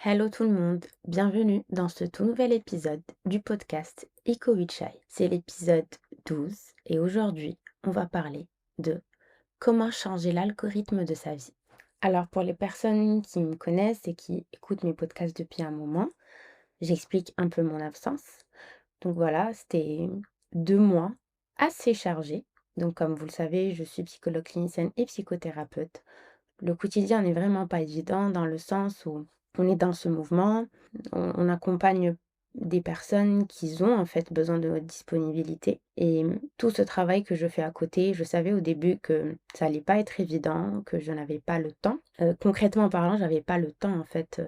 Hello tout le monde, bienvenue dans ce tout nouvel épisode du podcast Eco with Shy. C'est l'épisode 12 et aujourd'hui, on va parler de comment changer l'algorithme de sa vie. Alors pour les personnes qui me connaissent et qui écoutent mes podcasts depuis un moment, j'explique un peu mon absence. Donc voilà, c'était 2 mois assez chargés. Donc comme vous le savez, je suis psychologue clinicienne et psychothérapeute. Le quotidien n'est vraiment pas évident dans le sens où on est dans ce mouvement, on accompagne des personnes qui ont en fait besoin de notre disponibilité et tout ce travail que je fais à côté, je savais au début que ça allait pas être évident, que je n'avais pas le temps. Concrètement parlant, j'avais pas le temps en fait,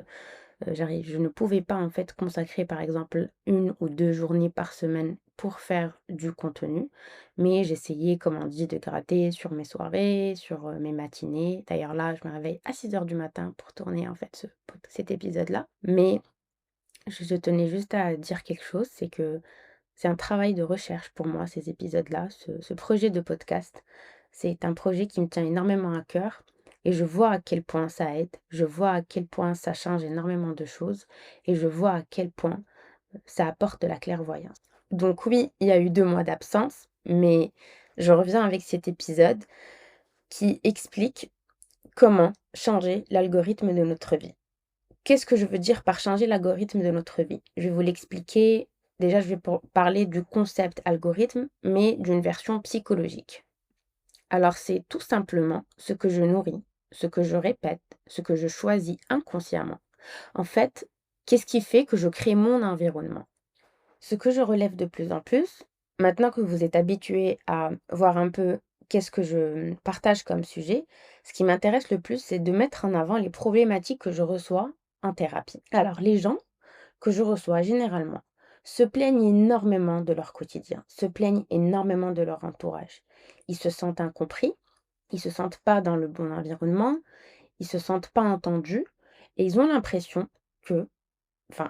je ne pouvais pas en fait consacrer par exemple 1 ou 2 journées par semaine pour faire du contenu, mais j'essayais, comme on dit, de gratter sur mes soirées, sur, mes matinées. D'ailleurs là, je me réveille à 6 heures du matin pour tourner en fait cet épisode-là. Mais je tenais juste à dire quelque chose, c'est que c'est un travail de recherche pour moi ces épisodes-là, ce projet de podcast. C'est un projet qui me tient énormément à cœur et je vois à quel point ça aide, je vois à quel point ça change énormément de choses et je vois à quel point ça apporte de la clairvoyance. Donc oui, il y a eu 2 mois d'absence, mais je reviens avec cet épisode qui explique comment changer l'algorithme de notre vie. Qu'est-ce que je veux dire par changer l'algorithme de notre vie? Je vais vous l'expliquer. Déjà, je vais parler du concept algorithme, mais d'une version psychologique. Alors, c'est tout simplement ce que je nourris, ce que je répète, ce que je choisis inconsciemment. En fait, qu'est-ce qui fait que je crée mon environnement? Ce que je relève de plus en plus, maintenant que vous êtes habitué à voir un peu qu'est-ce que je partage comme sujet, ce qui m'intéresse le plus, c'est de mettre en avant les problématiques que je reçois en thérapie. Alors, les gens que je reçois généralement se plaignent énormément de leur quotidien, se plaignent énormément de leur entourage. Ils se sentent incompris, ils se sentent pas dans le bon environnement, ils se sentent pas entendus et ils ont l'impression que enfin,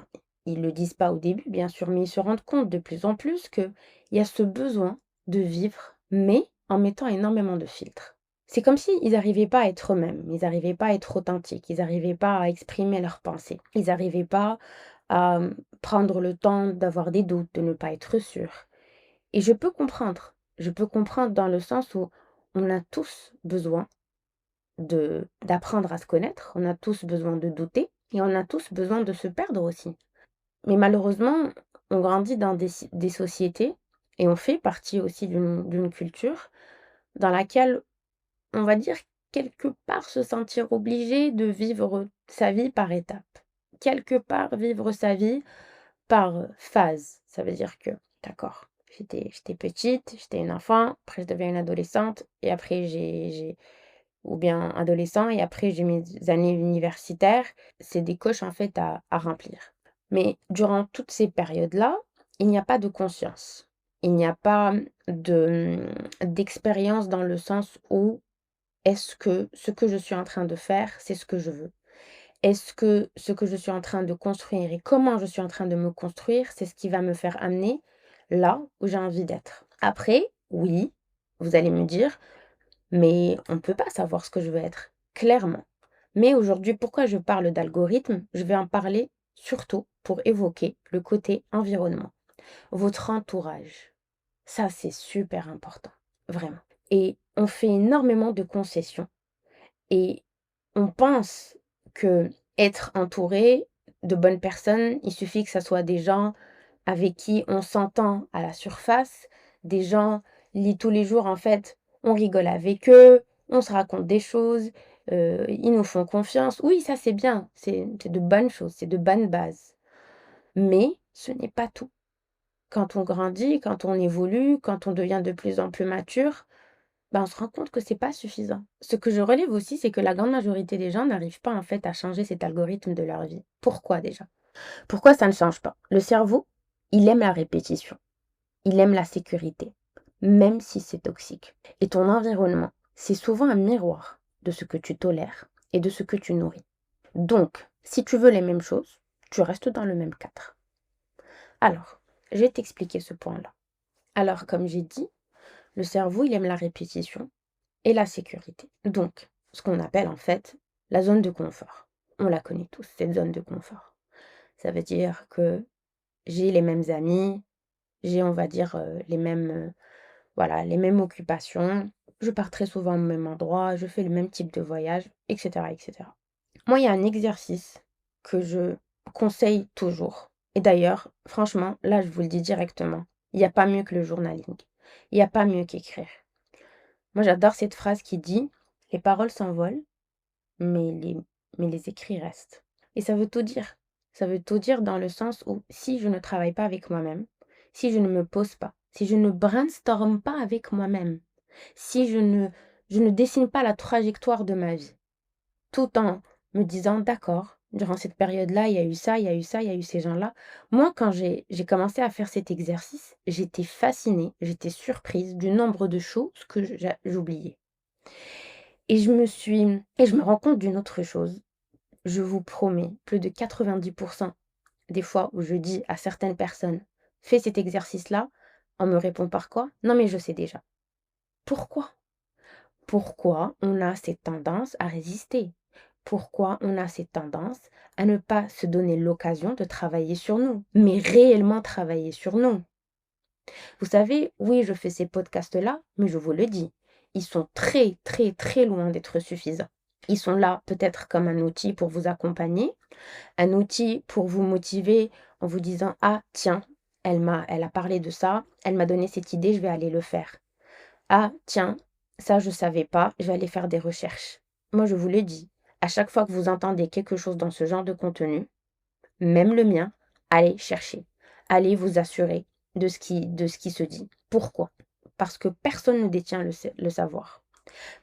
ils le disent pas au début, bien sûr, mais ils se rendent compte de plus en plus qu'il y a ce besoin de vivre, mais en mettant énormément de filtres. C'est comme s'ils n'arrivaient pas à être eux-mêmes, ils n'arrivaient pas à être authentiques, ils n'arrivaient pas à exprimer leurs pensées, ils n'arrivaient pas à prendre le temps d'avoir des doutes, de ne pas être sûrs. Et je peux comprendre dans le sens où on a tous besoin d'apprendre à se connaître, on a tous besoin de douter et on a tous besoin de se perdre aussi. Mais malheureusement, on grandit dans des sociétés et on fait partie aussi d'une culture dans laquelle on va dire quelque part se sentir obligé de vivre sa vie par étapes. Quelque part vivre sa vie par, phase. Ça veut dire que, d'accord, j'étais petite, j'étais une enfant, après je deviens une adolescente et après j'ai ou bien adolescent et après j'ai mes années universitaires. C'est des coches en fait à remplir. Mais durant toutes ces périodes-là, il n'y a pas de conscience. Il n'y a pas d'expérience dans le sens où est-ce que ce que je suis en train de faire, c'est ce que je veux? Est-ce que ce que je suis en train de construire et comment je suis en train de me construire, c'est ce qui va me faire amener là où j'ai envie d'être? Après, oui, vous allez me dire, mais on ne peut pas savoir ce que je veux être, clairement. Mais aujourd'hui, pourquoi je parle d'algorithme? Je vais en parler surtout pour évoquer le côté environnement, votre entourage. Ça, c'est super important, vraiment. Et on fait énormément de concessions et on pense que être entouré de bonnes personnes, il suffit que ça soit des gens avec qui on s'entend à la surface, des gens tous les jours, en fait, on rigole avec eux, on se raconte des choses, ils nous font confiance. Oui, ça c'est bien, c'est de bonnes choses, c'est de bonnes bases. Mais ce n'est pas tout. Quand on grandit, quand on évolue, quand on devient de plus en plus mature, ben, on se rend compte que c'est pas suffisant. Ce que je relève aussi, c'est que la grande majorité des gens n'arrivent pas en fait à changer cet algorithme de leur vie. Pourquoi déjà? Pourquoi ça ne change pas? Le cerveau, il aime la répétition. Il aime la sécurité, même si c'est toxique. Et ton environnement, c'est souvent un miroir de ce que tu tolères et de ce que tu nourris. Donc, si tu veux les mêmes choses, tu restes dans le même cadre. Alors, je vais t'expliquer ce point-là. Alors, comme j'ai dit, le cerveau, il aime la répétition et la sécurité. Donc, ce qu'on appelle en fait la zone de confort. on la connaît tous, cette zone de confort. Ça veut dire que j'ai les mêmes amis, j'ai, on va dire, les mêmes, voilà, les mêmes occupations. Je pars très souvent au même endroit, je fais le même type de voyage, et cetera, et cetera. Moi, il y a un exercice que je conseille toujours. Et d'ailleurs, franchement, là, je vous le dis directement, il n'y a pas mieux que le journaling. Il n'y a pas mieux qu'écrire. Moi, j'adore cette phrase qui dit: «Les paroles s'envolent, mais les écrits restent». Et ça veut tout dire. Ça veut tout dire dans le sens où si je ne travaille pas avec moi-même, si je ne me pose pas, si je ne brainstorm pas avec moi-même, si je ne dessine pas la trajectoire de ma vie, tout en me disant: «D'accord, durant cette période-là, il y a eu ça, il y a eu ça, il y a eu ces gens-là». Moi, quand j'ai commencé à faire cet exercice, j'étais fascinée, j'étais surprise du nombre de choses que j'oubliais. Et je me rends compte d'une autre chose. Je vous promets, plus de 90 des fois où je dis à certaines personnes: «Fais cet exercice-là», on me répond par quoi? «Non, mais je sais déjà». Pourquoi? Pourquoi on a cette tendance à résister? Pourquoi on a cette tendance à ne pas se donner l'occasion de travailler sur nous, mais réellement travailler sur nous? Vous savez, oui, je fais ces podcasts-là, mais je vous le dis, ils sont très, très, très loin d'être suffisants. Ils sont là peut-être comme un outil pour vous accompagner, un outil pour vous motiver en vous disant: «Ah tiens, elle a parlé de ça, elle m'a donné cette idée, je vais aller le faire. Ah tiens, ça je savais pas, je vais aller faire des recherches». Moi je vous le dis, à chaque fois que vous entendez quelque chose dans ce genre de contenu, même le mien, allez chercher. Allez vous assurer de ce qui se dit. Pourquoi? Parce que personne ne détient le savoir.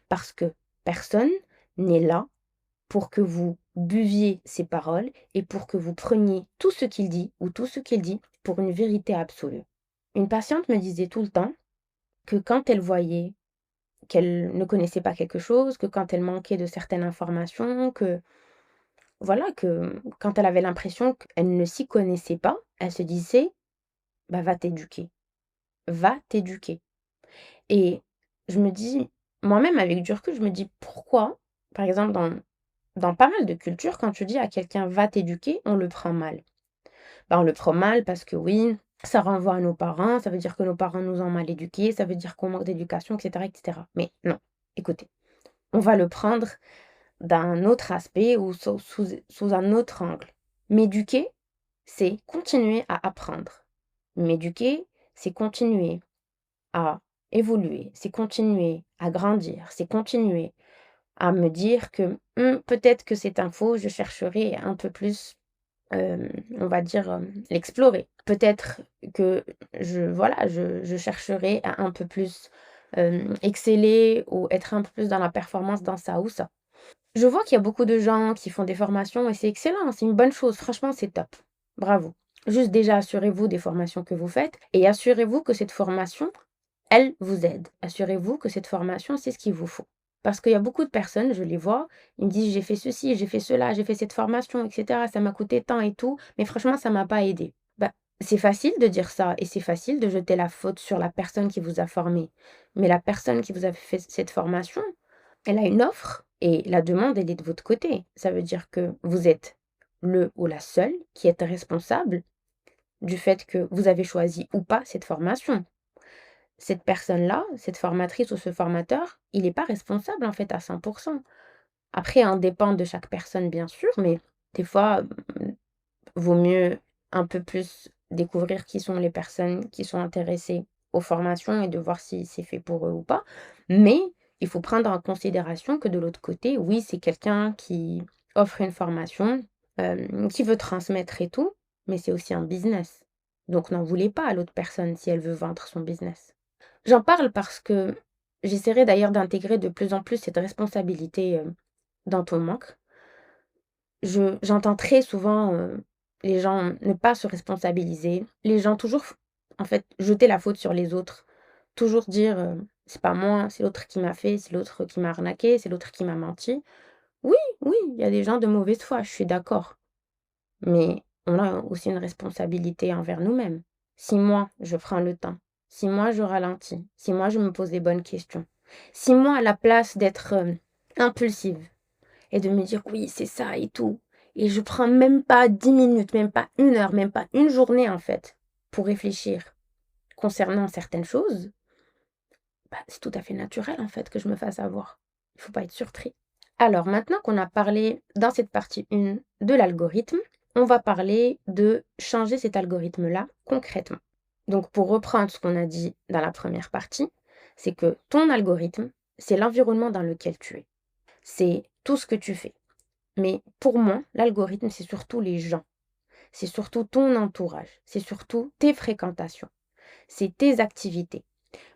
Parce que personne n'est là pour que vous buviez ses paroles et pour que vous preniez tout ce qu'il dit ou tout ce qu'il dit pour une vérité absolue. Une patiente me disait tout le temps que quand elle voyait qu'elle ne connaissait pas quelque chose, que quand elle manquait de certaines informations, que voilà, que quand elle avait l'impression qu'elle ne s'y connaissait pas, elle se disait: «Bah, va t'éduquer, va t'éduquer». Et je me dis, moi-même avec du recul, je me dis: «Pourquoi?» Par exemple, dans pas mal de cultures, quand tu dis à quelqu'un: «Va t'éduquer», on le prend mal. Bah, on le prend mal parce que oui, ça renvoie à nos parents, ça veut dire que nos parents nous ont mal éduqués, ça veut dire qu'on manque d'éducation, et cetera, et cetera. Mais non, écoutez, on va le prendre d'un autre aspect ou sous un autre angle. M'éduquer, c'est continuer à apprendre. M'éduquer, c'est continuer à évoluer, c'est continuer à grandir, c'est continuer à me dire que peut-être que cette info, je chercherai un peu plus, on va dire, l'explorer. Peut-être que je chercherai à un peu plus exceller ou être un peu plus dans la performance dans ça ou ça. Je vois qu'il y a beaucoup de gens qui font des formations et c'est excellent, c'est une bonne chose. Franchement, c'est top. Bravo. Juste déjà, assurez-vous des formations que vous faites et assurez-vous que cette formation, elle vous aide. Assurez-vous que cette formation, c'est ce qu'il vous faut. Parce qu'il y a beaucoup de personnes, je les vois, ils me disent: «J'ai fait ceci, j'ai fait cela, j'ai fait cette formation et cetera, ça m'a coûté tant et tout, mais franchement, ça m'a pas aidé». Bah, c'est facile de dire ça et c'est facile de jeter la faute sur la personne qui vous a formé. Mais la personne qui vous a fait cette formation, elle a une offre et la demande, elle est de votre côté. Ça veut dire que vous êtes le ou la seule qui est responsable du fait que vous avez choisi ou pas cette formation. Cette personne-là, cette formatrice ou ce formateur, il n'est pas responsable en fait à 100. Après, on dépend de chaque personne bien sûr, mais des fois, vaut mieux un peu plus découvrir qui sont les personnes qui sont intéressées aux formations et de voir si c'est fait pour eux ou pas. Mais il faut prendre en considération que de l'autre côté, oui, c'est quelqu'un qui offre une formation, qui veut transmettre et tout, mais c'est aussi un business. Donc n'en voulez pas à l'autre personne si elle veut vendre son business. J'en parle parce que j'essaierai d'ailleurs d'intégrer de plus en plus cette responsabilité, dans ton manque. J'entends très souvent, les gens ne pas se responsabiliser, les gens toujours en fait, jeter la faute sur les autres. Toujours dire, «C'est pas moi, c'est l'autre qui m'a fait, c'est l'autre qui m'a arnaqué, c'est l'autre qui m'a menti». Oui, oui, il y a des gens de mauvaise foi, je suis d'accord, mais on a aussi une responsabilité envers nous-mêmes. Si moi, je prends le temps, si moi je ralentis, si moi je me pose les bonnes questions, si moi à la place d'être, impulsive et de me dire: «Oui, c'est ça et tout». et je prends même pas 10 minutes, même pas 1 heure, même pas une journée en fait, pour réfléchir concernant certaines choses, bah, c'est tout à fait naturel en fait que je me fasse avoir. Il faut pas être surpris. Alors maintenant qu'on a parlé dans cette partie 1 de l'algorithme, on va parler de changer cet algorithme-là concrètement. Donc pour reprendre ce qu'on a dit dans la première partie, c'est que ton algorithme, c'est l'environnement dans lequel tu es. C'est tout ce que tu fais. Mais pour moi, l'algorithme, c'est surtout les gens. C'est surtout ton entourage. C'est surtout tes fréquentations. C'est tes activités.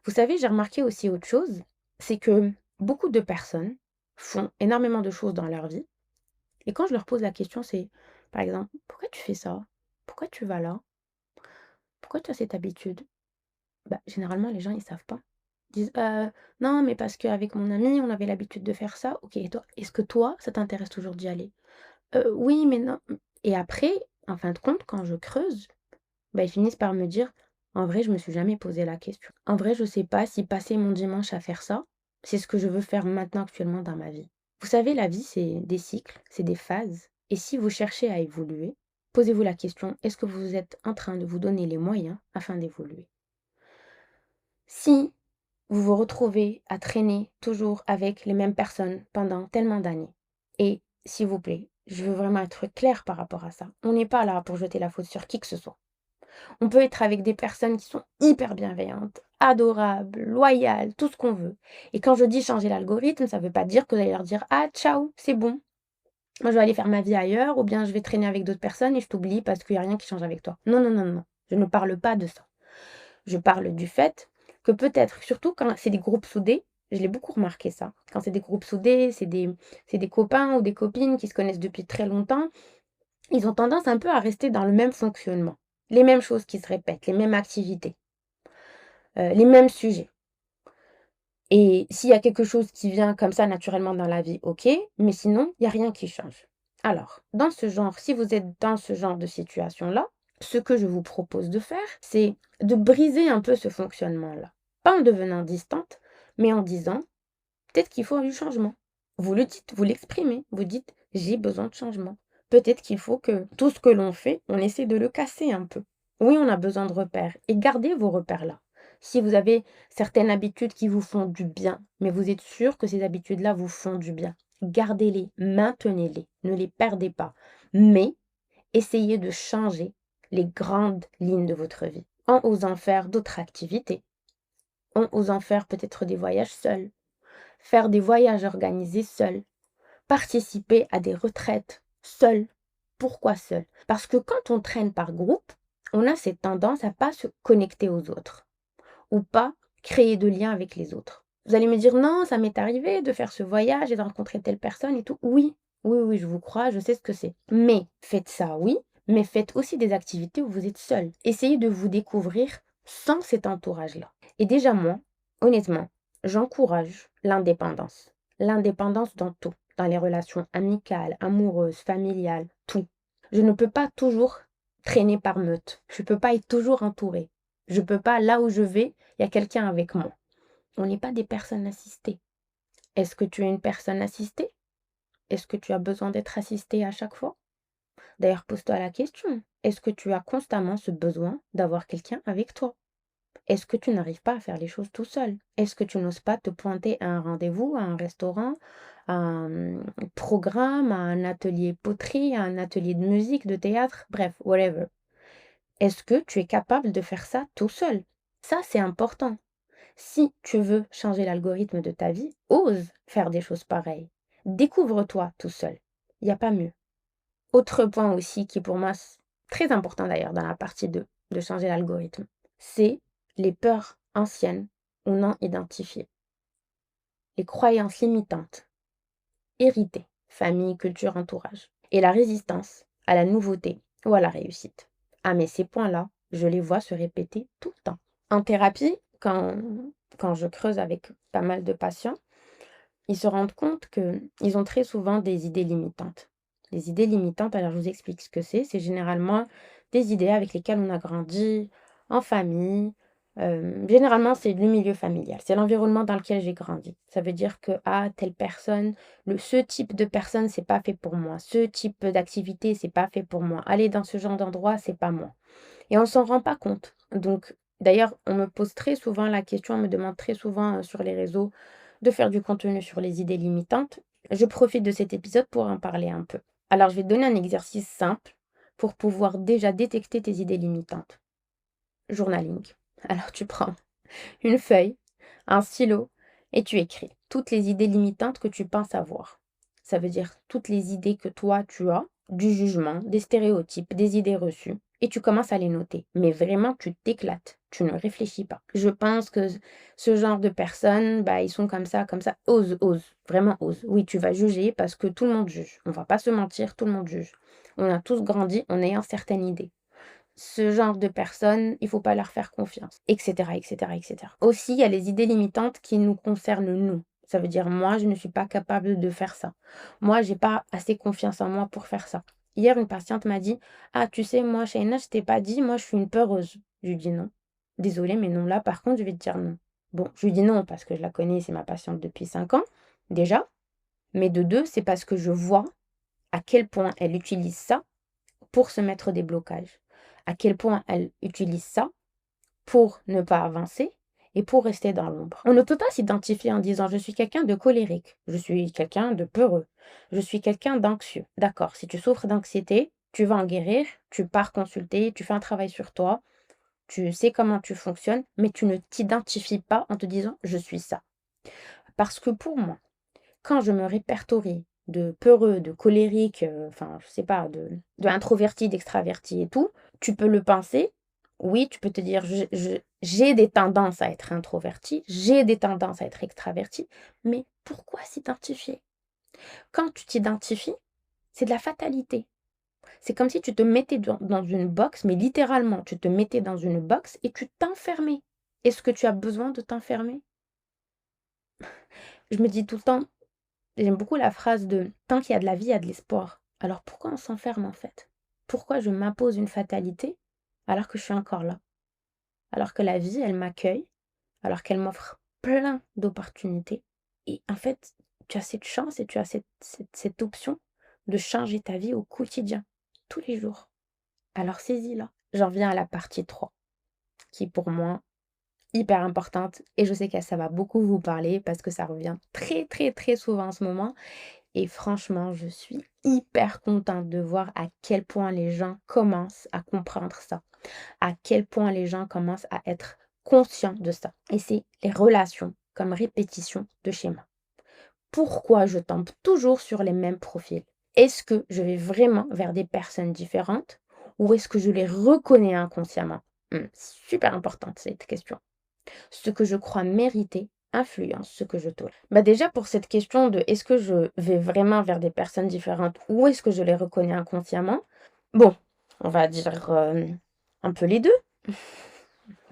Vous savez, j'ai remarqué aussi autre chose, c'est que beaucoup de personnes font énormément de choses dans leur vie. Et quand je leur pose la question, c'est, par exemple, pourquoi tu fais ça? Pourquoi tu vas là? Pourquoi tu as cette habitude? Bah, généralement, les gens, ils savent pas. Ils disent, non, mais parce qu'avec mon ami, on avait l'habitude de faire ça. Ok, et toi, est-ce que toi, ça t'intéresse toujours d'y aller? Oui, mais non. Et après, en fin de compte, quand je creuse, bah, ils finissent par me dire: «En vrai, je me suis jamais posé la question. En vrai, je sais pas si passer mon dimanche à faire ça, c'est ce que je veux faire maintenant actuellement dans ma vie». Vous savez, la vie, c'est des cycles, c'est des phases et si vous cherchez à évoluer, posez-vous la question: est-ce que vous êtes en train de vous donner les moyens afin d'évoluer? Si vous vous retrouvez à traîner toujours avec les mêmes personnes pendant tellement d'années et s'il vous plaît, je veux vraiment être claire par rapport à ça. On n'est pas là pour jeter la faute sur qui que ce soit. On peut être avec des personnes qui sont hyper bienveillantes, adorables, loyales, tout ce qu'on veut. Et quand je dis changer l'algorithme, ça ne veut pas dire que vous allez leur dire: «Ah ciao, c'est bon, moi je vais aller faire ma vie ailleurs» ou bien «Je vais traîner avec d'autres personnes et je t'oublie parce qu'il y a rien qui change avec toi». Non, non, non, non, je ne parle pas de ça. Je parle du fait que peut-être, surtout quand c'est des groupes soudés, je l'ai beaucoup remarqué ça. Quand c'est des groupes soudés, c'est des copains ou des copines qui se connaissent depuis très longtemps, ils ont tendance un peu à rester dans le même fonctionnement. Les mêmes choses qui se répètent, les mêmes activités, les mêmes sujets. Et s'il y a quelque chose qui vient comme ça naturellement dans la vie, OK, mais sinon, il y a rien qui change. Alors, dans ce genre, si vous êtes dans ce genre de situation-là, ce que je vous propose de faire, c'est de briser un peu ce fonctionnement-là. Pas en devenant distante, mais en disant: «Peut-être qu'il faut du changement». Vous le dites, vous l'exprimez, vous dites: «J'ai besoin de changement». Peut-être qu'il faut que tout ce que l'on fait, on essaie de le casser un peu. Oui, on a besoin de repères et gardez vos repères-là. Si vous avez certaines habitudes qui vous font du bien, mais vous êtes sûr que ces habitudes-là vous font du bien, gardez-les, maintenez-les, ne les perdez pas. Mais essayez de changer les grandes lignes de votre vie en osant faire d'autres activités, en osant faire peut-être des voyages seuls, faire des voyages organisés seuls, participer à des retraites seuls. Pourquoi seul? Parce que quand on traîne par groupe, on a cette tendance à pas se connecter aux autres ou pas créer de liens avec les autres. Vous allez me dire: «Non, ça m'est arrivé de faire ce voyage et de rencontrer telle personne et tout». Oui, oui, oui, je vous crois, je sais ce que c'est. Mais faites ça, oui, mais faites aussi des activités où vous êtes seul. Essayez de vous découvrir sans cet entourage-là. Et déjà moi, honnêtement, j'encourage l'indépendance. L'indépendance dans tout, dans les relations amicales, amoureuses, familiales, tout. Je ne peux pas toujours traîner par meute. Je ne peux pas être toujours entourée. Je peux pas, là où je vais, il y a quelqu'un avec moi. On n'est pas des personnes assistées. Est-ce que tu es une personne assistée? Est-ce que tu as besoin d'être assistée à chaque fois? D'ailleurs, pose-toi la question. Est-ce que tu as constamment ce besoin d'avoir quelqu'un avec toi? Est-ce que tu n'arrives pas à faire les choses tout seul? Est-ce que tu n'oses pas te pointer à un rendez-vous, à un restaurant, à un programme, à un atelier poterie, à un atelier de musique, de théâtre, bref, whatever. Est-ce que tu es capable de faire ça tout seul? Ça, c'est important. Si tu veux changer l'algorithme de ta vie, ose faire des choses pareilles. Découvre-toi tout seul. Il n'y a pas mieux. Autre point aussi qui pour moi est très important d'ailleurs dans la partie 2 de changer l'algorithme, c'est les peurs anciennes ou non identifiées, les croyances limitantes, héritées, famille, culture, entourage, et la résistance à la nouveauté ou à la réussite. Ah mais ces points-là, je les vois se répéter tout le temps. En thérapie, quand je creuse avec pas mal de patients, ils se rendent compte qu'ils ont très souvent des idées limitantes. Les idées limitantes, alors je vous explique ce que c'est. C'est généralement des idées avec lesquelles on a grandi en famille, Généralement, c'est du milieu familial. C'est l'environnement dans lequel j'ai grandi. Ça veut dire que, ah, telle personne, ce type de personne, c'est pas fait pour moi. Ce type d'activité, c'est pas fait pour moi. Aller dans ce genre d'endroit, c'est pas moi. Et on s'en rend pas compte. Donc, d'ailleurs, on me pose très souvent la question, on me demande très souvent sur les réseaux de faire du contenu sur les idées limitantes. Je profite de cet épisode pour en parler un peu. Alors, je vais te donner un exercice simple pour pouvoir déjà détecter tes idées limitantes. Journaling. Alors, tu prends une feuille, un stylo et tu écris toutes les idées limitantes que tu penses avoir. Ça veut dire toutes les idées que toi tu as, du jugement, des stéréotypes, des idées reçues, et tu commences à les noter. Mais vraiment, tu t'éclates, tu ne réfléchis pas. Je pense que ce genre de personnes, bah, ils sont comme ça. Ose, ose, vraiment ose. Oui, tu vas juger parce que tout le monde juge. On va pas se mentir, tout le monde juge. On a tous grandi en ayant certaines idées. Ce genre de personnes, il faut pas leur faire confiance, et cetera, et cetera, et cetera. Aussi, il y a les idées limitantes qui nous concernent nous. Ça veut dire: «Moi, je ne suis pas capable de faire ça. Moi, j'ai pas assez confiance en moi pour faire ça». Hier, une patiente m'a dit: «Ah, tu sais, moi, Shaina, je t'ai pas dit, moi, je suis une peureuse». Je lui dis: «Non. Désolée, mais non, là, par contre, je vais te dire non». Bon, je lui dis non parce que je la connais, c'est ma patiente depuis 5 ans, déjà, mais de 2, c'est parce que je vois à quel point elle utilise ça pour se mettre des blocages. À quel point elle utilise ça pour ne pas avancer et pour rester dans l'ombre. On ne peut pas s'identifier en disant je suis quelqu'un de colérique, je suis quelqu'un de peureux, je suis quelqu'un d'anxieux. D'accord, si tu souffres d'anxiété, tu vas en guérir, tu pars consulter, tu fais un travail sur toi, tu sais comment tu fonctionnes, mais tu ne t'identifies pas en te disant je suis ça. Parce que pour moi, quand je me répertorie de peureux, de colérique, enfin, je sais pas, de introverti, d'extraverti et tout, tu peux le penser. Oui, tu peux te dire: «J'ai des tendances à être introverti, j'ai des tendances à être extraverti», mais pourquoi s'identifier? Quand tu t'identifies, c'est de la fatalité. C'est comme si tu te mettais dans une box, mais littéralement, tu te mettais dans une box et tu t'enfermais. Est-ce que tu as besoin de t'enfermer? Je me dis tout le temps. J'aime beaucoup la phrase de: «Tant qu'il y a de la vie, il y a de l'espoir». Alors pourquoi on s'enferme en fait? Pourquoi je m'impose une fatalité alors que je suis encore là? Alors que la vie, elle m'accueille, alors qu'elle m'offre plein d'opportunités et en fait, tu as cette chance et tu as cette option de changer ta vie au quotidien, tous les jours. Alors saisis-la. J'en viens à la partie 3, qui est pour moi hyper importante et je sais que ça va beaucoup vous parler parce que ça revient très, très, très souvent en ce moment. Et franchement, je suis hyper contente de voir à quel point les gens commencent à comprendre ça, à quel point les gens commencent à être conscients de ça. Et c'est les relations comme répétition de schémas. Pourquoi je tombe toujours sur les mêmes profils? Est-ce que je vais vraiment vers des personnes différentes ou est-ce que je les reconnais inconsciemment? Super importante cette question. Ce que je crois mériter influence ce que je tolère. Bah déjà pour cette question de est-ce que je vais vraiment vers des personnes différentes ou est-ce que je les reconnais inconsciemment? Bon, on va dire un peu les deux.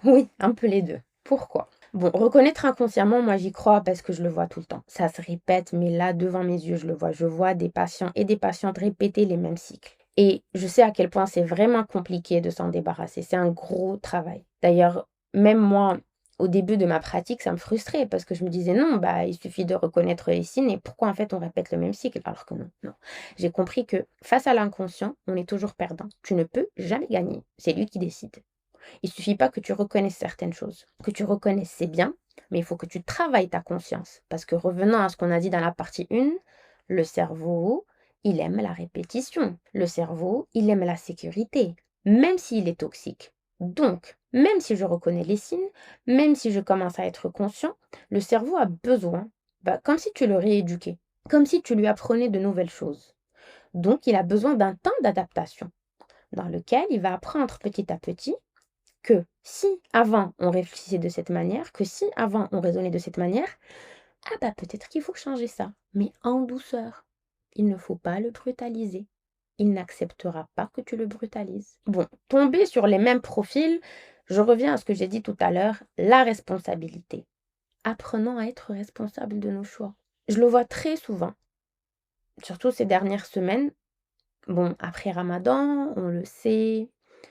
Oui, un peu les deux. Pourquoi? Bon, reconnaître inconsciemment, moi j'y crois parce que je le vois tout le temps. Ça se répète, mais là devant mes yeux, je le vois. Je vois des patients et des patientes répéter les mêmes cycles. Et je sais à quel point c'est vraiment compliqué de s'en débarrasser. C'est un gros travail. D'ailleurs, même moi, au début de ma pratique, ça me frustrait parce que je me disais non, bah il suffit de reconnaître les signes et pourquoi en fait on répète le même cycle alors que non, non. J'ai compris que face à l'inconscient, on est toujours perdant. Tu ne peux jamais gagner. C'est lui qui décide. Il suffit pas que tu reconnaisses certaines choses. Que tu reconnaisses, c'est bien, mais il faut que tu travailles ta conscience. Parce que revenant à ce qu'on a dit dans la partie 1, le cerveau, il aime la répétition. Le cerveau, il aime la sécurité, même s'il est toxique. Donc, même si je reconnais les signes, même si je commence à être conscient, le cerveau a besoin, bah, comme si tu le rééduquais, comme si tu lui apprenais de nouvelles choses. Donc, il a besoin d'un temps d'adaptation dans lequel il va apprendre petit à petit que si avant on réfléchissait de cette manière, que si avant on raisonnait de cette manière, ah bah peut-être qu'il faut changer ça, mais en douceur. Il ne faut pas le brutaliser. Il n'acceptera pas que tu le brutalises. Bon, tomber sur les mêmes profils, je reviens à ce que j'ai dit tout à l'heure, la responsabilité. Apprenons à être responsable de nos choix. Je le vois très souvent, surtout ces dernières semaines. Bon, après Ramadan, on le sait,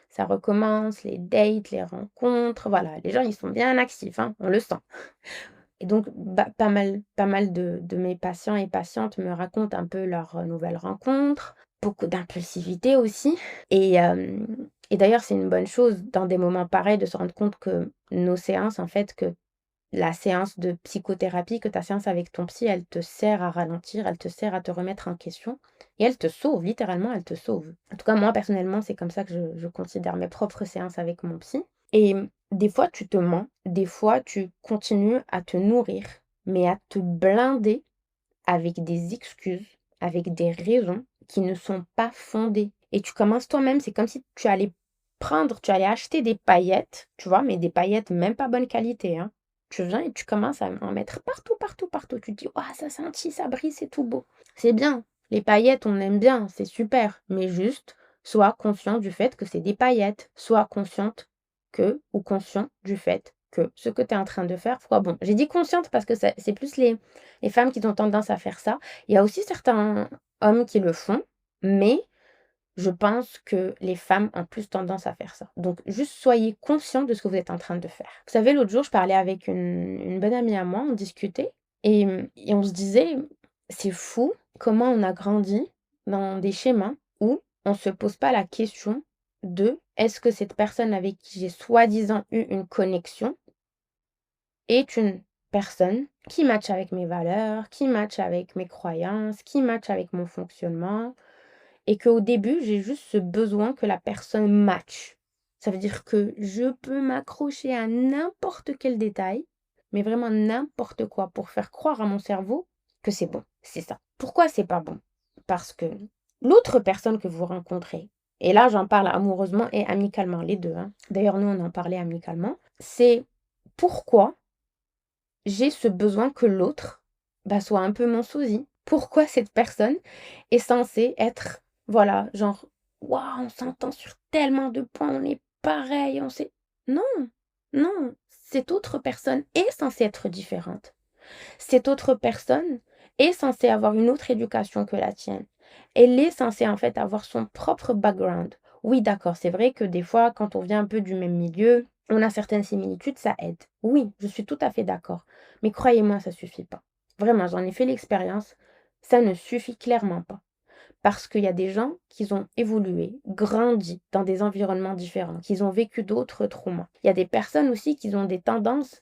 ça recommence, les dates, les rencontres, voilà, les gens, ils sont bien actifs, hein, on le sent. Et donc, bah, pas mal de mes patients et patientes me racontent un peu leurs, nouvelles rencontres, beaucoup d'impulsivité aussi et d'ailleurs, c'est une bonne chose dans des moments pareils de se rendre compte que nos séances, en fait, que la séance de psychothérapie, que ta séance avec ton psy, elle te sert à ralentir, elle te sert à te remettre en question et elle te sauve, littéralement, elle te sauve. En tout cas, moi, personnellement, c'est comme ça que je considère mes propres séances avec mon psy et des fois, tu te mens, des fois, tu continues à te nourrir, mais à te blinder avec des excuses, avec des raisons qui ne sont pas fondées et tu commences toi-même, c'est comme si tu allais acheter des paillettes, tu vois? Mais des paillettes même pas bonne qualité, hein. Tu viens et tu commences à en mettre partout, partout, partout. Tu te dis: «Waouh, ça scintille, ça brille, c'est tout beau». C'est bien, les paillettes, on aime bien, c'est super, mais juste sois conscient du fait que c'est des paillettes. Sois consciente que ou conscient du fait que ce que tu es en train de faire soit bon. J'ai dit consciente parce que c'est plus les femmes qui ont tendance à faire ça. Il y a aussi certains hommes qui le font, mais je pense que les femmes ont plus tendance à faire ça. Donc juste soyez conscients de ce que vous êtes en train de faire. Vous savez, l'autre jour, je parlais avec une bonne amie à moi, on discutait et on se disait: «C'est fou comment on a grandi dans des schémas où on se pose pas la question de: "Est-ce que cette personne avec qui j'ai soi-disant eu une connexion est une personne qui matche avec mes valeurs, qui matche avec mes croyances, qui matche avec mon fonctionnement"?» Et qu'au début, j'ai juste ce besoin que la personne matche. Ça veut dire que je peux m'accrocher à n'importe quel détail, mais vraiment n'importe quoi pour faire croire à mon cerveau que c'est bon, c'est ça. Pourquoi c'est pas bon? Parce que l'autre personne que vous rencontrez, et là j'en parle amoureusement et amicalement, les 2, hein. D'ailleurs, nous on en parlait amicalement, c'est pourquoi j'ai ce besoin que l'autre, bah, soit un peu mon sosie. Pourquoi cette personne est censée être, voilà, genre: «Waouh, on s'entend sur tellement de points, on est pareil, on sait» non, non, cette autre personne est censée être différente. Cette autre personne est censée avoir une autre éducation que la tienne. Elle est censée, en fait, avoir son propre background. Oui, d'accord, c'est vrai que des fois, quand on vient un peu du même milieu, on a certaines similitudes, ça aide. Oui, je suis tout à fait d'accord. Mais croyez-moi, ça suffit pas. Vraiment, j'en ai fait l'expérience, ça ne suffit clairement pas. Parce qu'il y a des gens qui ont évolué, grandi dans des environnements différents, qui ont vécu d'autres traumas. Il y a des personnes aussi qui ont des tendances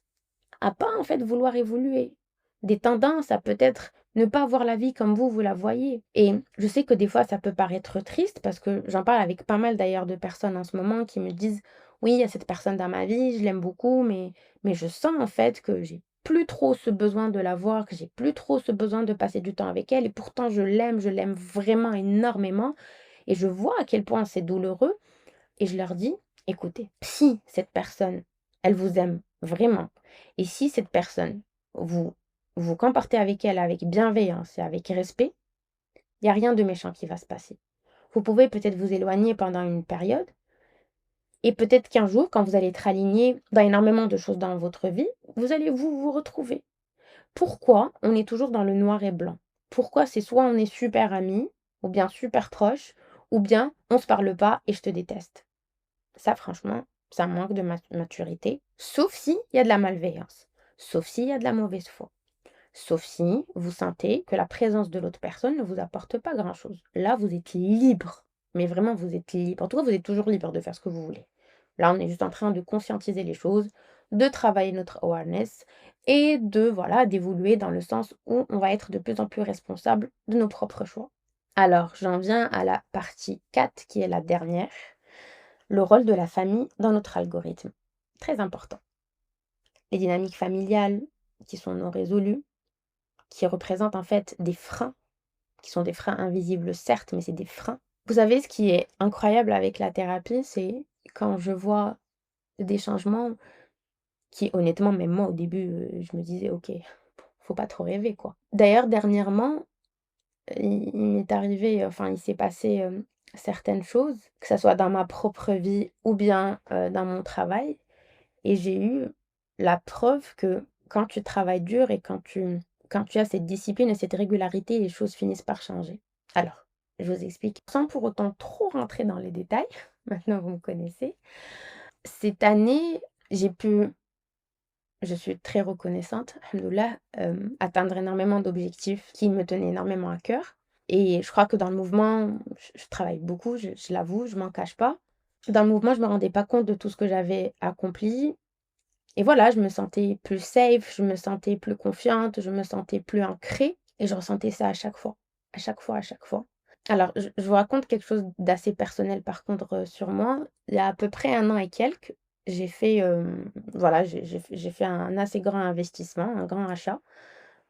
à pas, en fait, vouloir évoluer. Des tendances à peut-être ne pas voir la vie comme vous la voyez et je sais que des fois ça peut paraître triste parce que j'en parle avec pas mal d'ailleurs de personnes en ce moment qui me disent: «Oui, il y a cette personne dans ma vie, je l'aime beaucoup, mais je sens en fait que j'ai plus trop ce besoin de la voir, que j'ai plus trop ce besoin de passer du temps avec elle et pourtant je l'aime vraiment énormément et je vois à quel point c'est douloureux» et je leur dis: «Écoutez, si cette personne, elle vous aime vraiment et si cette personne, vous vous comportez avec elle avec bienveillance et avec respect, il y a rien de méchant qui va se passer. Vous pouvez peut-être vous éloigner pendant une période et peut-être qu'un jour, quand vous allez être aligné dans énormément de choses dans votre vie, vous allez vous retrouver». Pourquoi on est toujours dans le noir et blanc? Pourquoi c'est soit on est super amis ou bien super proches ou bien on se parle pas et je te déteste? Ça franchement, ça manque de maturité, sauf si il y a de la malveillance, sauf s'il y a de la mauvaise foi, sauf si vous sentez que la présence de l'autre personne ne vous apporte pas grand-chose. Là, vous êtes libre, mais vraiment vous êtes libre. En tout cas, vous êtes toujours libre de faire ce que vous voulez. Là, on est juste en train de conscientiser les choses, de travailler notre awareness et de, voilà, d'évoluer dans le sens où on va être de plus en plus responsable de nos propres choix. Alors, j'en viens à la partie 4 qui est la dernière. Le rôle de la famille dans notre algorithme. Très important. Les dynamiques familiales qui sont non résolues, qui représentent en fait des freins, qui sont des freins invisibles certes, mais c'est des freins. Vous savez, ce qui est incroyable avec la thérapie, c'est quand je vois des changements qui, honnêtement, même moi au début, je me disais, ok, faut pas trop rêver quoi. D'ailleurs, dernièrement, il m'est arrivé, enfin, il s'est passé certaines choses, que ça soit dans ma propre vie ou bien dans mon travail. Et j'ai eu la preuve que quand tu travailles dur et quand tu as cette discipline et cette régularité, les choses finissent par changer. Alors, Je vous explique sans pour autant trop rentrer dans les détails. Maintenant, vous me connaissez. Cette année, j'ai pu, je suis très reconnaissante, alhamdoulilah, atteindre énormément d'objectifs qui me tenaient énormément à cœur. Et je crois que dans le mouvement, je travaille beaucoup, je l'avoue, je m'en cache pas. Dans le mouvement, je me rendais pas compte de tout ce que j'avais accompli. Et voilà, je me sentais plus safe, je me sentais plus confiante, je me sentais plus ancrée. Et je ressentais ça à chaque fois, à chaque fois, à chaque fois. Alors, je vous raconte quelque chose d'assez personnel par contre, sur moi. Il y a à peu près un an et quelques, j'ai fait, voilà, j'ai fait un assez grand investissement, un grand achat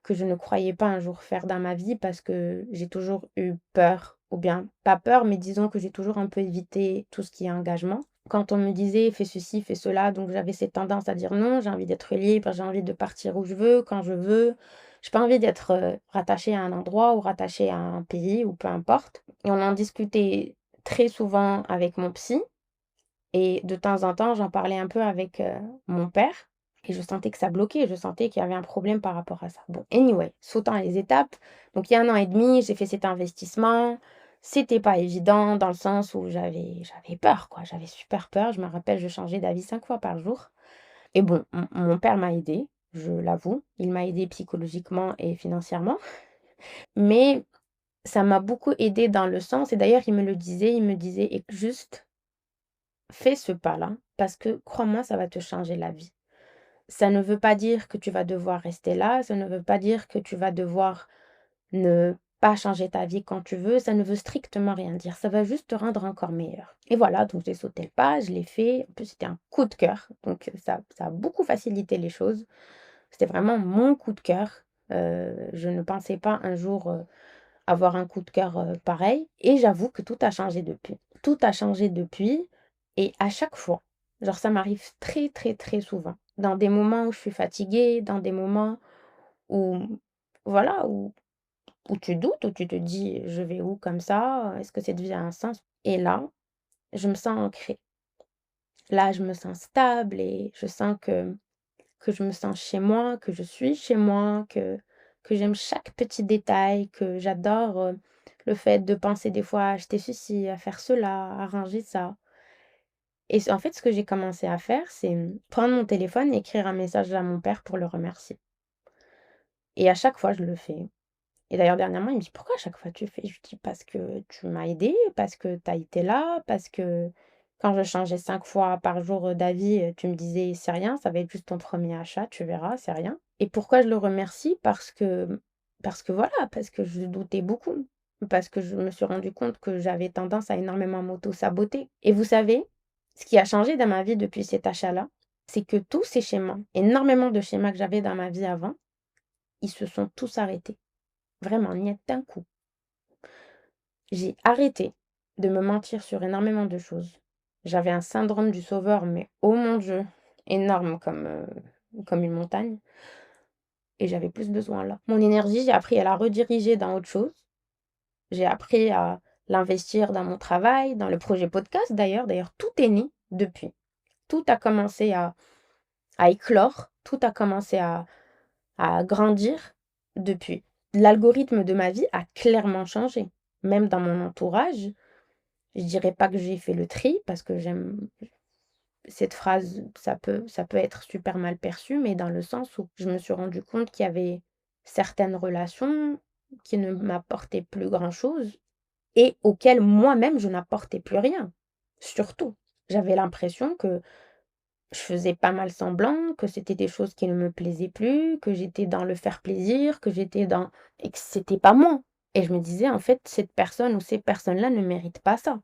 que je ne croyais pas un jour faire dans ma vie parce que j'ai toujours eu peur ou bien pas peur, mais disons que j'ai toujours un peu évité tout ce qui est engagement. Quand on me disait: «Fais ceci, fais cela», donc j'avais cette tendance à dire: «Non, j'ai envie d'être libre, j'ai envie de partir où je veux, quand je veux. J'ai pas envie d'être, rattachée à un endroit ou rattachée à un pays ou peu importe». Et on en discutait très souvent avec mon psy et de temps en temps, j'en parlais un peu avec, mon père et je sentais que ça bloquait, je sentais qu'il y avait un problème par rapport à ça. Bon, anyway, sautant les étapes, donc il y a un an et demi, j'ai fait cet investissement. C'était pas évident dans le sens où j'avais peur, quoi, j'avais super peur. Je me rappelle, je changeais d'avis 5 fois par jour et bon, mon père m'a aidée, je l'avoue. Il m'a aidée psychologiquement et financièrement, mais ça m'a beaucoup aidée dans le sens et d'ailleurs il me le disait, il me disait: «Et juste fais ce pas-là parce que crois-moi, ça va te changer la vie». Ça ne veut pas dire que tu vas devoir rester là, ça ne veut pas dire que tu vas devoir ne pas changer ta vie quand tu veux, ça ne veut strictement rien dire, ça va juste te rendre encore meilleur. Et voilà, donc j'ai sauté le pas, je l'ai fait. En plus, c'était un coup de cœur, donc ça a beaucoup facilité les choses. C'était vraiment mon coup de cœur. Je ne pensais pas un jour, avoir un coup de cœur, pareil et j'avoue que tout a changé depuis. Tout a changé depuis et à chaque fois, genre ça m'arrive très, très, très souvent, dans des moments où je suis fatiguée, dans des moments où voilà, où tu doutes, où tu te dis: «Je vais où comme ça? Est-ce que cette vie a un sens?» Et là, je me sens ancrée. Là, je me sens stable et je sens que je me sens chez moi, que je suis chez moi, que j'aime chaque petit détail, que j'adore, le fait de penser des fois à acheter ceci, à faire cela, à ranger ça. Et en fait, ce que j'ai commencé à faire, c'est, prendre mon téléphone et écrire un message à mon père pour le remercier. Et à chaque fois, je le fais. Et d'ailleurs, dernièrement, il me dit: «Pourquoi à chaque fois tu fais?» Je lui dis: «Parce que tu m'as aidé, parce que tu as été là, parce que quand je changeais 5 fois par jour, d'avis, tu me disais: "C'est rien, ça va être juste ton premier achat, tu verras, c'est rien"». Et pourquoi je le remercie? Parce que voilà, parce que je doutais beaucoup, parce que je me suis rendu compte que j'avais tendance à énormément m'auto-saboter. Et vous savez, ce qui a changé dans ma vie depuis cet achat-là, c'est que tous ces schémas, énormément de schémas que j'avais dans ma vie avant, ils se sont tous arrêtés. Vraiment, niet d'un coup. J'ai arrêté de me mentir sur énormément de choses. J'avais un syndrome du sauveur, mais oh mon Dieu, énorme comme une montagne et j'avais plus besoin là. Mon énergie, j'ai appris à la rediriger dans autre chose. J'ai appris à l'investir dans mon travail, dans le projet podcast d'ailleurs. D'ailleurs, tout est né depuis. Tout a commencé à éclore, tout a commencé à grandir depuis. L'algorithme de ma vie a clairement changé. Même dans mon entourage, je dirais pas que j'ai fait le tri parce que j'aime cette phrase, ça peut être super mal perçu, mais dans le sens où je me suis rendu compte qu'il y avait certaines relations qui ne m'apportaient plus grand-chose et auxquelles moi-même je n'apportais plus rien. Surtout, j'avais l'impression que je faisais pas mal semblant, que c'était des choses qui ne me plaisaient plus, que j'étais dans le faire plaisir, que j'étais dans et que c'était pas moi. Et je me disais: «En fait, cette personne ou ces personnes-là ne méritent pas ça».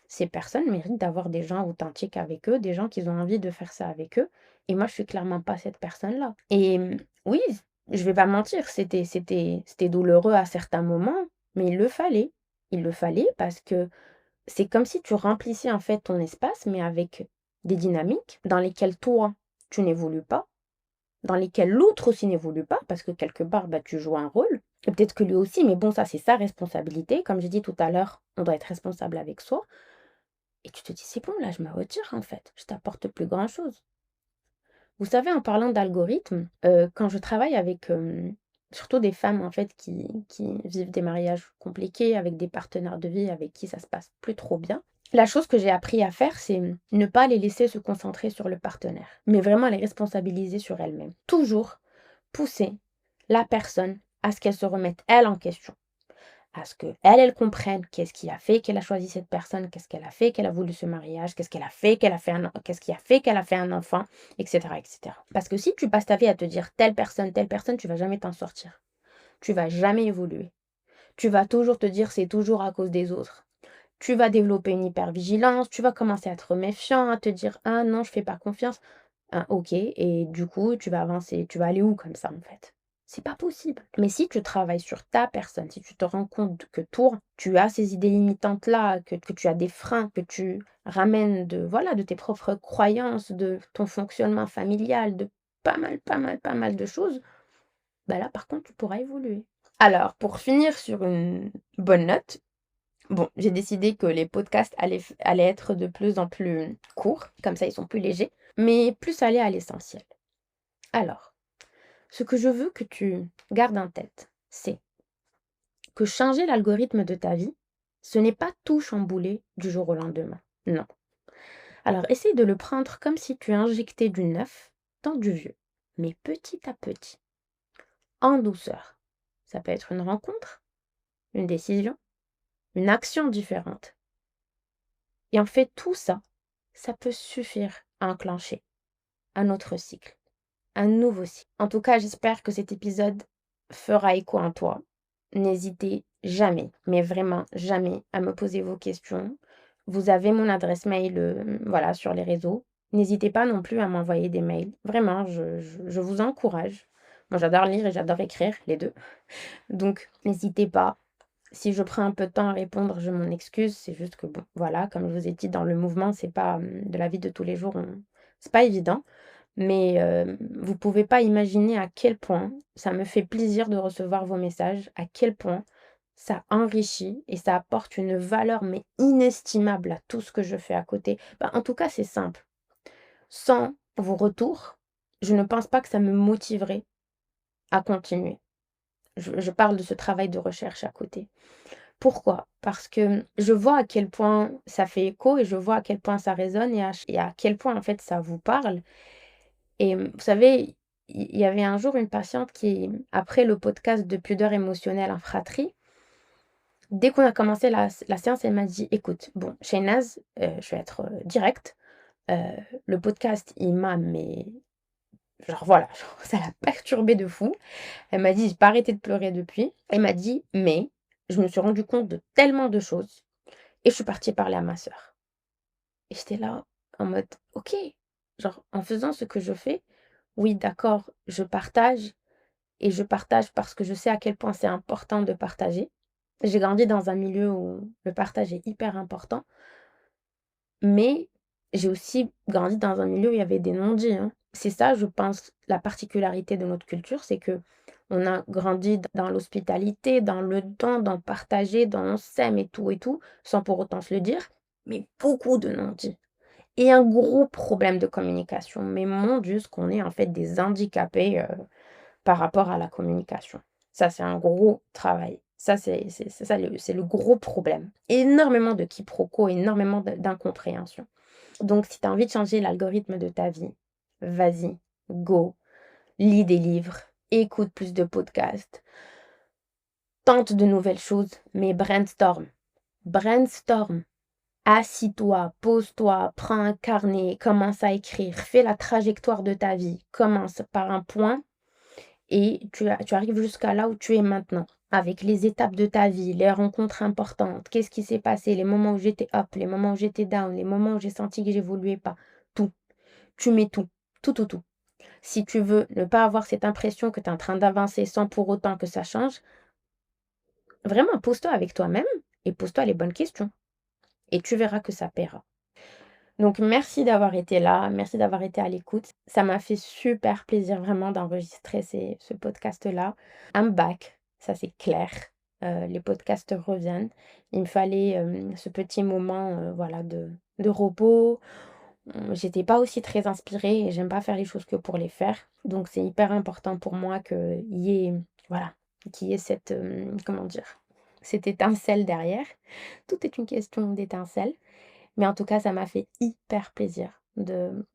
Ces personnes méritent d'avoir des gens authentiques avec eux, des gens qui ont envie de faire ça avec eux et moi, je suis clairement pas cette personne-là. Et oui, je vais pas mentir, c'était douloureux à certains moments, mais il le fallait. Il le fallait parce que c'est comme si tu remplissais, en fait, ton espace, mais avec des dynamiques dans lesquelles toi, tu n'évolues pas, dans lesquelles l'autre aussi n'évolue pas parce que quelque part, bah, tu joues un rôle et peut-être que lui aussi, mais bon, ça, c'est sa responsabilité. Comme j'ai dit tout à l'heure, on doit être responsable avec soi. Et tu te dis: «C'est bon, là, je me retire, en fait, je t'apporte plus grand-chose». Vous savez, en parlant d'algorithme, quand je travaille avec, Surtout des femmes, en fait, qui vivent des mariages compliqués avec des partenaires de vie avec qui ça se passe plus trop bien. La chose que j'ai appris à faire, c'est ne pas les laisser se concentrer sur le partenaire, mais vraiment les responsabiliser sur elles-mêmes. Toujours pousser la personne à ce qu'elle se remette elle en question, à ce qu'elle, elle comprenne qu'est-ce qui a fait qu'elle a choisi cette personne, qu'est-ce qu'elle a fait qu'elle a voulu ce mariage, qu'est-ce qu'elle a fait qu'elle a fait qu'est-ce qui a fait qu'elle a fait un enfant, etc., etc. Parce que si tu passes ta vie à te dire telle personne, tu vas jamais t'en sortir. Tu vas jamais évoluer. Tu vas toujours te dire c'est toujours à cause des autres. Tu vas développer une hypervigilance, tu vas commencer à être méfiant, à te dire ah non, je fais pas confiance. Ah, ok, et du coup, tu vas avancer, tu vas aller où comme ça en fait? C'est pas possible. Mais si tu travailles sur ta personne, si tu te rends compte que toi, tu as ces idées limitantes-là, que tu as des freins, que tu ramènes de, voilà, de tes propres croyances, de ton fonctionnement familial, de pas mal de choses, bah là, par contre, tu pourras évoluer. Alors, pour finir sur une bonne note, bon, j'ai décidé que les podcasts allaient être de plus en plus courts, comme ça ils sont plus légers, mais plus aller à l'essentiel. Alors, ce que je veux que tu gardes en tête, c'est que changer l'algorithme de ta vie, ce n'est pas tout chambouler du jour au lendemain. Non. Alors, essaye de le prendre comme si tu injectais du neuf dans du vieux, mais petit à petit, en douceur. Ça peut être une rencontre, une décision, une action différente. Et en fait, tout ça, ça peut suffire à enclencher un autre cycle, un nouveau cycle. En tout cas, j'espère que cet épisode fera écho en toi. N'hésitez jamais, mais vraiment jamais, à me poser vos questions. Vous avez mon adresse mail, voilà, sur les réseaux. N'hésitez pas non plus à m'envoyer des mails. Vraiment, je vous encourage. Moi, j'adore lire et j'adore écrire, les deux. Donc, n'hésitez pas. Si je prends un peu de temps à répondre, je m'en excuse. C'est juste que, bon, voilà, comme je vous ai dit, dans le mouvement, c'est pas de la vie de tous les jours, c'est pas évident. Mais vous pouvez pas imaginer à quel point ça me fait plaisir de recevoir vos messages, à quel point ça enrichit et ça apporte une valeur, mais inestimable à tout ce que je fais à côté. Bah, en tout cas, c'est simple. Sans vos retours, je ne pense pas que ça me motiverait à continuer. Je parle de ce travail de recherche à côté. Pourquoi? Parce que je vois à quel point ça fait écho et je vois à quel point ça résonne et à quel point, en fait, ça vous parle. Et vous savez, il y avait un jour une patiente qui, après le podcast de pudeur émotionnelle en fratrie, dès qu'on a commencé la séance, elle m'a dit: «Écoute, bon, Shahnaz, je vais être, directe, heu, le podcast, il m'a mais genre voilà, genre ça l'a perturbée de fou». Elle m'a dit: «J'ai pas arrêté de pleurer depuis». Elle m'a dit: «Mais je me suis rendu compte de tellement de choses et je suis partie parler à ma sœur». Et j'étais là en mode: «OK». Genre en faisant ce que je fais, oui d'accord, je partage parce que je sais à quel point c'est important de partager. J'ai grandi dans un milieu où le partage est hyper important, mais j'ai aussi grandi dans un milieu où il y avait des non-dits, hein. C'est ça, je pense, la particularité de notre culture, c'est que on a grandi dans l'hospitalité, dans le don, dans le partager, dans on s'aime et tout, sans pour autant se le dire, mais beaucoup de non-dits et un gros problème de communication. Mais mon Dieu, ce qu'on est en fait des handicapés, par rapport à la communication. Ça, c'est un gros travail. Ça, c'est ça c'est le gros problème. Énormément de quiproquos, énormément d'incompréhension. Donc si tu as envie de changer l'algorithme de ta vie, vas-y, go, lis des livres, écoute plus de podcasts, tente de nouvelles choses, mais brainstorm. Brainstorm. Assis-toi, pose-toi, prends un carnet, commence à écrire, fais la trajectoire de ta vie. Commence par un point et tu arrives jusqu'à là où tu es maintenant, avec les étapes de ta vie, les rencontres importantes, qu'est-ce qui s'est passé, les moments où j'étais up, les moments où j'étais down, les moments où j'ai senti que j'évoluais pas, tout. Tu mets tout, tout, tout, tout. Si tu veux ne pas avoir cette impression que tu es en train d'avancer sans pour autant que ça change, vraiment pose-toi avec toi-même et pose-toi les bonnes questions et tu verras que ça paiera. Donc merci d'avoir été là, merci d'avoir été à l'écoute. Ça m'a fait super plaisir vraiment d'enregistrer ce podcast-là. I'm back, ça c'est clair. Les podcasts reviennent. Il me fallait ce petit moment voilà, de repos. J'étais pas aussi très inspirée et j'aime pas faire les choses que pour les faire. Donc c'est hyper important pour moi qu'il y ait voilà, qu'il y ait cette, comment dire? Cette étincelle derrière. Tout est une question d'étincelle, mais en tout cas, ça m'a fait hyper plaisir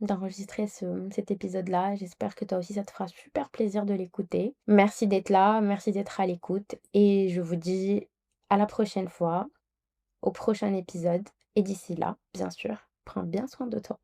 d'enregistrer cet épisode-là. J'espère que toi aussi, ça te fera super plaisir de l'écouter. Merci d'être là, merci d'être à l'écoute et je vous dis à la prochaine fois, au prochain épisode et d'ici là, bien sûr, prends bien soin de toi.